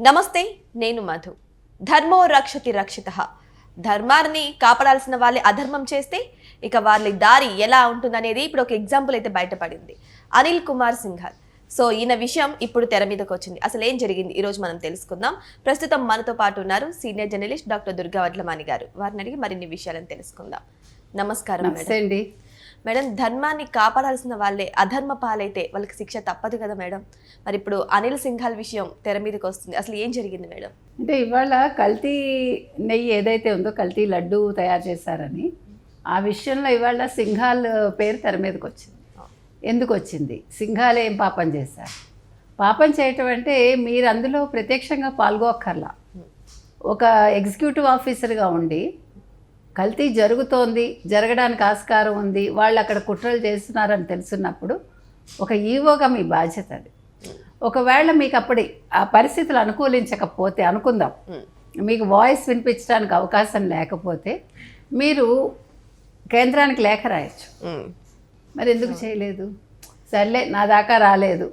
నమస్తే, నేను మధు. ధర్మో రక్షతి రక్షితః. ధర్మాన్ని కాపాడాల్సిన వాళ్ళే అధర్మం చేస్తే ఇక వాళ్ళ దారి ఎలా ఉంటుందనేది ఇప్పుడు ఒక ఎగ్జాంపుల్ అయితే బయటపడింది. అనిల్ కుమార్ సింఘాల్. సో ఈయన విషయం ఇప్పుడు తెర మీదకి వచ్చింది. అసలు ఏం జరిగింది ఈరోజు మనం తెలుసుకుందాం. ప్రస్తుతం మనతో పాటు ఉన్నారు senior journalist doctor Durga Vadlamani గారు. వారిని అడిగి మరిన్ని విషయాలను తెలుసుకుందాం. నమస్కారం మేడం. మేడం, ధర్మాన్ని కాపాడాల్సిన వాళ్ళే అధర్మ పాలైతే వాళ్ళకి శిక్ష తప్పదు కదా మేడం. మరి ఇప్పుడు అనిల్ సింఘాల్ విషయం తెర మీదకి వస్తుంది. అసలు ఏం జరిగింది మేడం? అంటే ఇవాళ కల్తీ నెయ్యి ఏదైతే ఉందో కల్తీ లడ్డు తయారు చేశారని ఆ విషయంలో ఇవాళ సింఘాల్ పేరు తెర మీదకి వచ్చింది. ఎందుకు వచ్చింది? సింఘాల్ ఏం పాపం చేశారు? పాపం చేయటం అంటే మీరు అందులో ప్రత్యక్షంగా పాల్గొక్కర్లా. ఒక ఎగ్జిక్యూటివ్ ఆఫీసర్గా ఉండి కల్తీ జరుగుతోంది, జరగడానికి ఆస్కారం ఉంది, వాళ్ళు అక్కడ కుట్రలు చేస్తున్నారని తెలుసున్నప్పుడు ఒక ఈవోగా మీ బాధ్యత అది. ఒకవేళ మీకు అప్పటి ఆ పరిస్థితులు అనుకూలించకపోతే అనుకుందాం, మీకు వాయిస్ వినిపించడానికి అవకాశం లేకపోతే మీరు కేంద్రానికి లేఖ రాయొచ్చు. మరి ఎందుకు చేయలేదు? సర్లే, నా దాకా రాలేదు.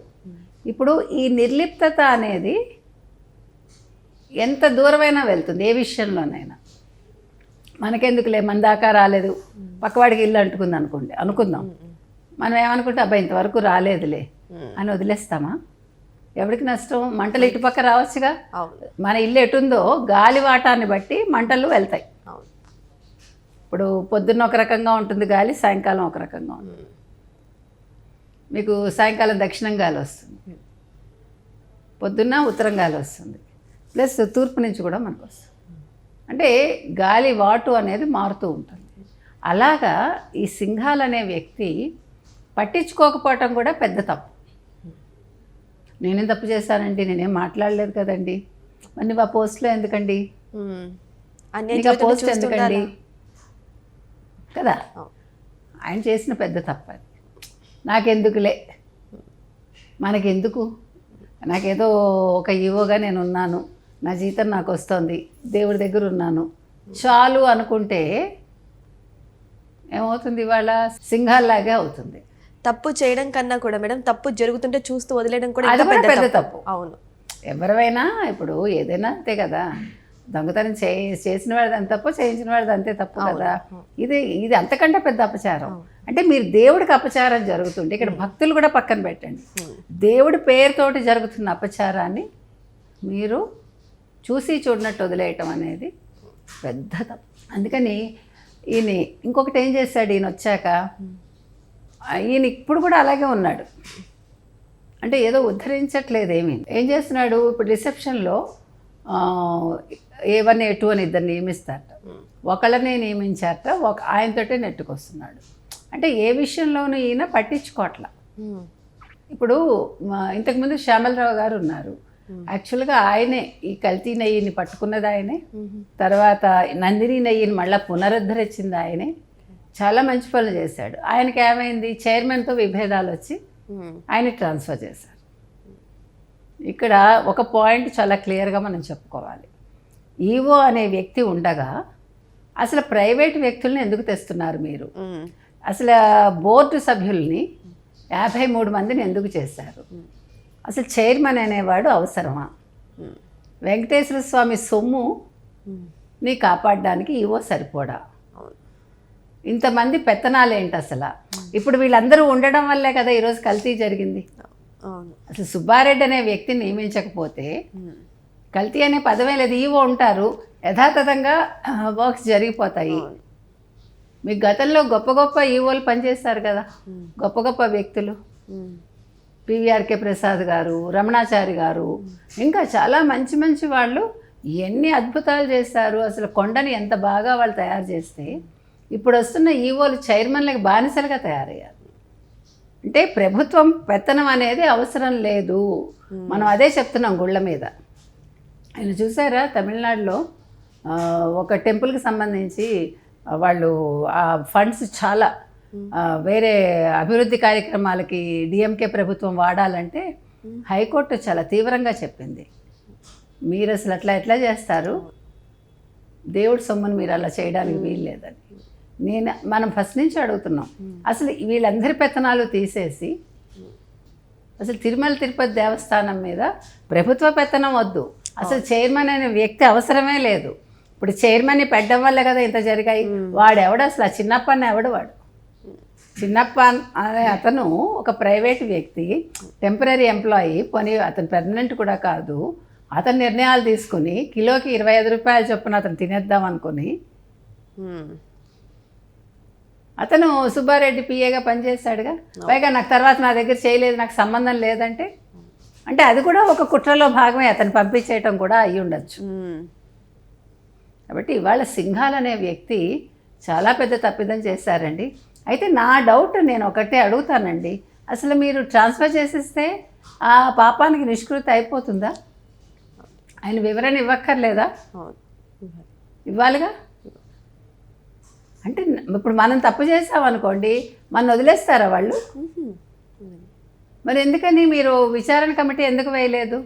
ఇప్పుడు ఈ నిర్లిప్తత అనేది ఎంత దూరమైనా వెళ్తుంది, ఏ విషయంలోనైనా. మనకెందుకులే, మన దాకా రాలేదు, పక్కవాడికి ఇల్లు అంటుకుంది అనుకుందాం. మనం ఏమనుకుంటే అబ్బాయి ఇంతవరకు రాలేదులే అని వదిలేస్తామా? ఎవరికి నష్టం? మంటలు ఇటుపక్క రావచ్చుగా. మన ఇల్లు ఎటుందో గాలివాటాన్ని బట్టి మంటలు వెళ్తాయి. ఇప్పుడు పొద్దున్న ఒక రకంగా ఉంటుంది గాలి, సాయంకాలం ఒక రకంగా ఉంటుంది. మీకు సాయంకాలం దక్షిణం గాలి వస్తుంది, పొద్దున్న ఉత్తరం గాలి వస్తుంది, ప్లస్ తూర్పు నుంచి కూడా మనకు వస్తుంది. అంటే గాలి వాటు అనేది మారుతూ ఉంటుంది. అలాగా ఈ సింఘాల్ అనే వ్యక్తి పట్టించుకోకపోవటం కూడా పెద్ద తప్పు. నేనేం తప్పు చేశానండి, నేనేం మాట్లాడలేదు కదండి, మరి ఆ పోస్ట్లో ఎందుకండి, పోస్ట్ ఎందుకండి కదా. ఆయన చేసిన పెద్ద తప్పు అది. నాకెందుకులే, మనకెందుకు, నాకేదో ఒక ఈవోగా నేను ఉన్నాను, నా జీతం నాకు వస్తుంది, దేవుడి దగ్గర ఉన్నాను చాలు అనుకుంటే ఏమవుతుంది? ఇవాళ సింఘాల్లాగే అవుతుంది. తప్పు చేయడం కన్నా కూడా మేడం, తప్పు జరుగుతుంటే చూస్తూ వదిలేయడం కూడా అది పెద్ద తప్పు. అవును, ఎవరైనా ఇప్పుడు ఏదైనా అంతే కదా. దొంగతనం చేసిన వాడిది అంత తప్పు, చేయించిన వాడిది అంతే తప్పు కదా. ఇది అంతకంటే పెద్ద అపచారం. అంటే మీరు దేవుడికి అపచారం జరుగుతుంటే, ఇక్కడ భక్తులు కూడా పక్కన పెట్టండి, దేవుడి పేరుతోటి జరుగుతున్న అపచారాన్ని మీరు చూసి చూడనట్టు వదిలేయటం అనేది పెద్ద తప్పు. అందుకని ఈయన ఇంకొకటి ఏం చేశాడు, ఈయన వచ్చాక ఈయన ఇప్పుడు కూడా అలాగే ఉన్నాడు. అంటే ఏదో ఉద్ధరించట్లేదు ఏం చేస్తున్నాడు? ఇప్పుడు రిసెప్షన్లో A1 A2 అని ఇద్దరు నియమిస్తారట, ఒకళ్ళనే నియమించారట, ఆయనతోటే నెట్టుకొస్తున్నాడు. అంటే ఏ విషయంలోనూ ఈయన పట్టించుకోవట్లా. ఇప్పుడు ఇంతకుముందు శ్యామలరావు గారు ఉన్నారు, యాక్చువల్గా ఆయనే ఈ కల్తీ నెయ్యిని పట్టుకున్నది ఆయనే, తర్వాత నందిని నెయ్యిని మళ్ళీ పునరుద్ధరించింది ఆయనే. చాలా మంచి పనులు చేశాడు. ఆయనకి ఏమైంది, చైర్మన్తో విభేదాలు వచ్చి ఆయన ట్రాన్స్ఫర్ చేశారు. ఇక్కడ ఒక పాయింట్ చాలా క్లియర్గా మనం చెప్పుకోవాలి. ఈవో అనే వ్యక్తి ఉండగా అసలు ప్రైవేట్ వ్యక్తుల్ని ఎందుకు తెస్తున్నారు మీరు? అసలు బోర్డు సభ్యుల్ని 53 మందిని ఎందుకు చేశారు? అసలు చైర్మన్ అనేవాడు అవసరమా? వెంకటేశ్వర స్వామి సొమ్ముని కాపాడడానికి ఈవో సరిపోడా? ఇంతమంది పెత్తనాలు ఏంటి అసలు? ఇప్పుడు వీళ్ళందరూ ఉండడం వల్లే కదా ఈరోజు కల్తీ జరిగింది. అసలు సుబ్బారెడ్డి అనే వ్యక్తిని నియమించకపోతే కల్తీ అనే పదమే లేదు. ఈవో ఉంటారు, యథాతథంగా వర్క్స్ జరిగిపోతాయి. మీకు గతంలో గొప్ప గొప్ప ఈవోలు పనిచేస్తారు కదా, గొప్ప గొప్ప వ్యక్తులు, పివిఆర్కే ప్రసాద్ గారు, రమణాచారి గారు, ఇంకా చాలా మంచి మంచి వాళ్ళు ఎన్ని అద్భుతాలు చేస్తారు. అసలు కొండని ఎంత బాగా వాళ్ళు తయారు చేస్తే ఇప్పుడు వస్తున్న ఈవోలు చైర్మన్లకు బానిసలుగా తయారయ్యారు. అంటే ప్రభుత్వం పెత్తనం అనేది అవసరం లేదు, మనం అదే చెప్తున్నాం గుళ్ళ మీద. ఆయన చూసారా, తమిళనాడులో ఒక టెంపుల్కి సంబంధించి వాళ్ళు ఆ ఫండ్స్ చాలా వేరే అభివృద్ధి కార్యక్రమాలకి డిఎంకే ప్రభుత్వం వాడాలంటే హైకోర్టు చాలా తీవ్రంగా చెప్పింది, మీరు అసలు ఎట్లా చేస్తారు, దేవుడి సొమ్మును మీరు అలా చేయడానికి వీల్లేదని. మనం ఫస్ట్ నుంచి అడుగుతున్నాం, అసలు వీళ్ళందరి పెత్తనాలు తీసేసి అసలు తిరుమల తిరుపతి దేవస్థానం మీద ప్రభుత్వ పెత్తనం వద్దు, అసలు చైర్మన్ అనే వ్యక్తి అవసరమే లేదు. ఇప్పుడు చైర్మన్ని పెట్టడం వల్ల కదా ఇంత జరిగాయి. వాడెవడు అసలు ఆ చిన్నప్పన్న ఎవడు వాడు? చిన్నప్ప అనే అతను ఒక ప్రైవేట్ వ్యక్తి, టెంపరీ ఎంప్లాయీ, పోనీ అతను పర్మనెంట్ కూడా కాదు. అతను నిర్ణయాలు తీసుకుని కిలోకి 25 రూపాయలు చొప్పున అతను తినేద్దాం అనుకుని అతను సుబ్బారెడ్డి పిఏగా పనిచేశాడుగా. పైగా నాకు తర్వాత నా దగ్గర చేయలేదు, నాకు సంబంధం లేదంటే, అంటే అది కూడా ఒక కుట్రలో భాగమే, అతను పంపించేయటం కూడా అయ్యి ఉండొచ్చు. కాబట్టి ఇవాళ సింఘాల్ అనే వ్యక్తి చాలా పెద్ద తప్పిదం చేశారండి. అయితే నా డౌట్ నేను ఒకటే అడుగుతానండి, అసలు మీరు ట్రాన్స్ఫర్ చేసిస్తే ఆ పాపానికి నిష్కృతి అయిపోతుందా? ఆయన వివరణ ఇవ్వక్కర్లేదా? ఇవ్వాలిగా. అంటే ఇప్పుడు మనం తప్పు చేసామనుకోండి, మనం వదిలేస్తారా వాళ్ళు? మరి ఎందుకని మీరు విచారణ కమిటీ ఎందుకు వేయలేదు?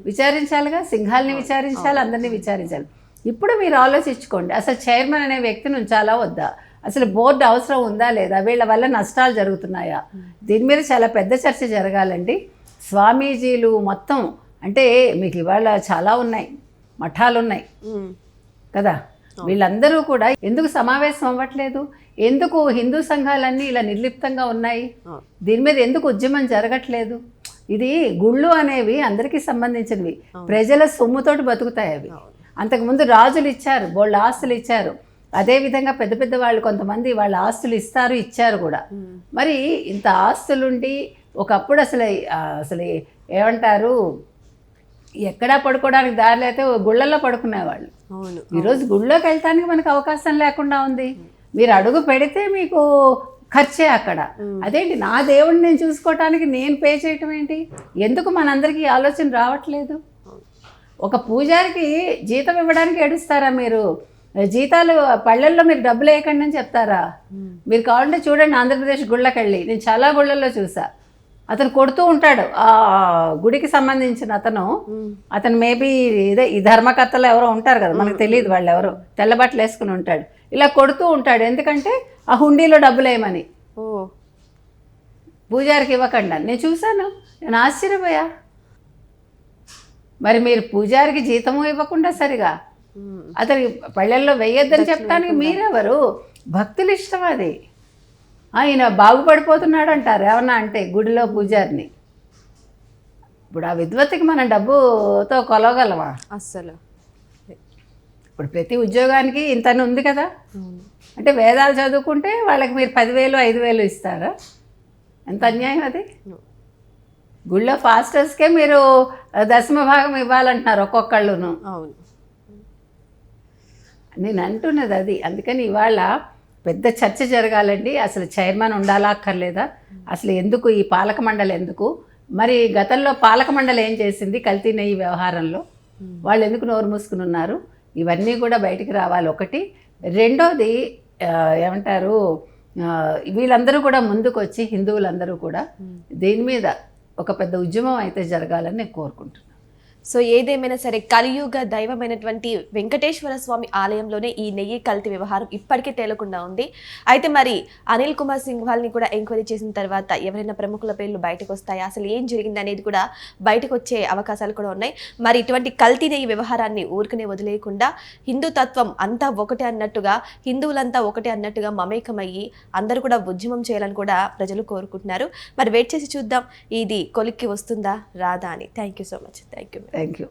విచారించాలిగా, సింఘాల్ని విచారించాలి, అందరినీ విచారించాలి. ఇప్పుడు మీరు ఆలోచించుకోండి, అసలు చైర్మన్ అనే వ్యక్తిని ఉంచాలా వద్దా, అసలు బోర్డు అవసరం ఉందా లేదా, వీళ్ళ వల్ల నష్టాలు జరుగుతున్నాయా, దీని మీద చాలా పెద్ద చర్చ జరగాలండి. స్వామీజీలు మొత్తం అంటే మీకు ఇవాళ చాలా ఉన్నాయి, మఠాలు ఉన్నాయి కదా, వీళ్ళందరూ కూడా ఎందుకు సమావేశం అవ్వట్లేదు? ఎందుకు హిందూ సంఘాలన్నీ ఇలా నిర్లిప్తంగా ఉన్నాయి? దీని మీద ఎందుకు ఉద్యమం జరగట్లేదు? ఇది గుళ్ళు అనేవి అందరికీ సంబంధించినవి, ప్రజల సొమ్ముతోటి బతుకుతాయి అవి. అంతకుముందు రాజులు ఇచ్చారు, బోళ్ళ ఆస్తులు ఇచ్చారు, అదేవిధంగా పెద్ద పెద్ద వాళ్ళు కొంతమంది వాళ్ళ ఆస్తులు ఇస్తారు, ఇచ్చారు కూడా. మరి ఇంత ఆస్తులుండి ఒకప్పుడు అసలు ఏమంటారు, ఎక్కడా పడుకోవడానికి దారి అయితే గుళ్ళల్లో పడుకునేవాళ్ళు. ఈరోజు గుళ్ళోకి వెళ్ళటానికి మనకు అవకాశం లేకుండా ఉంది. మీరు అడుగు పెడితే మీకు ఖర్చే అక్కడ. అదేంటి, నా దేవుడిని నేను చూసుకోవటానికి నేను పే చేయటం ఏంటి? ఎందుకు మనందరికీ ఆలోచన రావట్లేదు? ఒక పూజారికి జీతం ఇవ్వడానికి ఏడుస్తారా మీరు? జీతాలు పళ్ళల్లో మీరు డబ్బులు వేయకండి అని చెప్తారా? మీరు కావాలంటే చూడండి, ఆంధ్రప్రదేశ్ గుళ్ళకి వెళ్ళి నేను చాలా గుళ్ళల్లో చూసా, అతను కొడుతూ ఉంటాడు. ఆ గుడికి సంబంధించిన అతను మేబీ ఇదే ఈ ధర్మకర్తలు ఎవరో ఉంటారు కదా, మనకు తెలియదు వాళ్ళు ఎవరో, తెల్ల బట్టలు వేసుకుని ఉంటాడు, ఇలా కొడుతూ ఉంటాడు. ఎందుకంటే ఆ హుండీలో డబ్బులు వేయమని, పూజారికి ఇవ్వకుండా. నేను చూశాను, నేను ఆశ్చర్యపోయా. మరి మీరు పూజారికి జీతము ఇవ్వకుండా సరిగా అతనికి పళ్ళెల్లో వేయొద్దని చెప్పడానికి మీరెవరు? భక్తుల ఇష్టం అది. ఆయన బాగుపడిపోతున్నాడు అంటారు ఏమన్నా అంటే గుడిలో పూజారిని. ఇప్పుడు ఆ విద్వత్తుకి మనం డబ్బుతో కొలవగలమా? అస్సలు. ఇప్పుడు ప్రతి ఉద్యోగానికి ఇంతని ఉంది కదా, అంటే వేదాలు చదువుకుంటే వాళ్ళకి మీరు 10,000 5,000 ఇస్తారా? ఎంత అన్యాయం అది. గుళ్ళో ఫాస్టర్స్కే మీరు 10వ భాగం ఇవ్వాలంటున్నారు ఒక్కొక్కళ్ళును. అవును, నేను అంటున్నది అది. అందుకని ఇవాళ పెద్ద చర్చ జరగాలండి. అసలు చైర్మన్ ఉండాలా అక్కర్లేదా? అసలు ఎందుకు ఈ పాలక మండలి ఎందుకు? మరి గతంలో పాలక మండలి ఏం చేసింది కల్తీ నెయ్యి వ్యవహారంలో? వాళ్ళు ఎందుకు నోరు మూసుకుని ఉన్నారు? ఇవన్నీ కూడా బయటికి రావాలి ఒకటి. రెండోది ఏమంటారు, వీళ్ళందరూ కూడా ముందుకు వచ్చి హిందువులందరూ కూడా దీని మీద ఒక పెద్ద ఉద్యమం అయితే జరగాలని నేను కోరుకుంటున్నాను. సో ఏదేమైనా సరే కలియుగ దైవమైనటువంటి వెంకటేశ్వర స్వామి ఆలయంలోనే ఈ నెయ్యి కల్తీ వ్యవహారం ఇప్పటికే తేలకుండా ఉంది. అయితే మరి అనిల్ కుమార్ సింఘాల్ని కూడా ఎంక్వైరీ చేసిన తర్వాత ఎవరైనా ప్రముఖుల పేర్లు బయటకు వస్తాయా, అసలు ఏం జరిగింది అనేది కూడా బయటకు వచ్చే అవకాశాలు కూడా ఉన్నాయి. మరి ఇటువంటి కల్తీ నెయ్యి వ్యవహారాన్ని ఊరుకునే వదిలేయకుండా హిందూ తత్వం అంతా ఒకటే అన్నట్టుగా, హిందువులంతా ఒకటే అన్నట్టుగా మమేకమయ్యి అందరూ కూడా ఉద్యమం చేయాలని కూడా ప్రజలు కోరుకుంటున్నారు. మరి వెయిట్ చేసి చూద్దాం ఇది కొలిక్కి వస్తుందా రాదా అని. Thank you so much. Thank you.